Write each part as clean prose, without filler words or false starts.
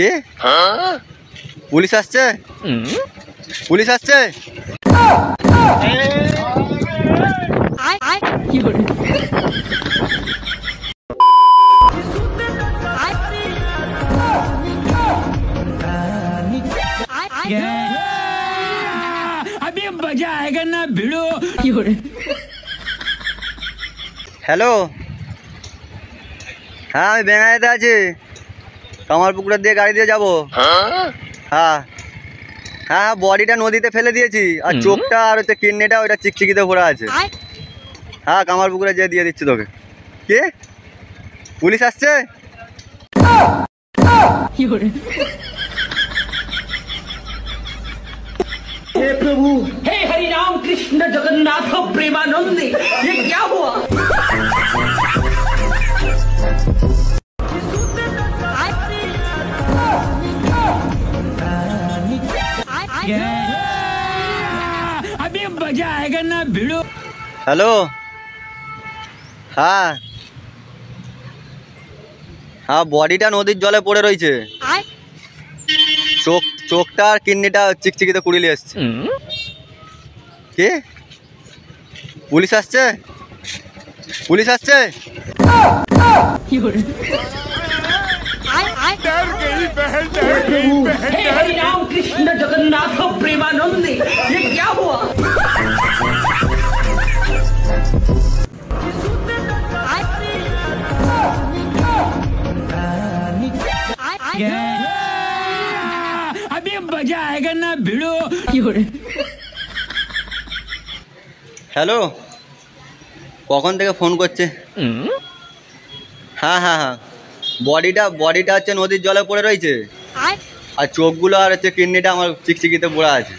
কে? Police আসছে, police আসছে। अभी मजा आएगा ना भिड़ो। হ্যালো, হ্যাঁ আমি বেঙ্গাইতে আছি, কামারপুকুরের দিয়ে গাড়ি দিয়ে যাবো। হ্যাঁ হ্যাঁ, বডিটা নদীতে ফেলে দিয়েছি, আর চোখটা আর হচ্ছে কিডনিটা ওইটা চিকচিকিতে ভরা আছে। হ্যাঁ, কামারপুকুরে যেয়ে দিয়ে দিচ্ছি তোকে। কে? পুলিশ আসছে। हे प्रभु, हे हरि राम कृष्ण जगन्नाथ प्रेमानंदी, ये क्या हुआ? अभी मजा आएगा ना भिड़ो। হ্যালো, হ্যাঁ হ্যাঁ, বডিটা নদীর জলে পড়ে রয়েছে, চোখটা আর কিডনিটা চিকচিকিতে কুড়িয়ে এসছে। কে? পুলিশ আসছে, পুলিশ আসছে। हे हरि राम कृष्ण जगन्नाथ प्रेमानंदी, ये क्या हुआ? अभी मजा आएगा ना भिड़ो। হ্যালো, কখন থেকে ফোন করছে? হ্যাঁ হ্যাঁ হ্যাঁ, বডিটা হচ্ছে নদীর জলে পড়ে রয়েছে, আর চোখগুলো আর হচ্ছে কিডনিটা আমার চিকচিকিতে পড়ে আছে।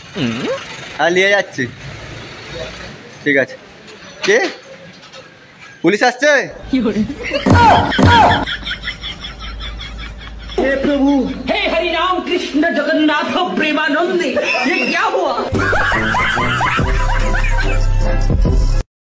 হ্যাঁ, নিয়ে যাচ্ছি। ঠিক আছে। কে? পুলিশ আসছে। हे प्रभु, हे हरि राम कृष्ण जगन्नाथ प्रेमानंदी, ये क्या हुआ?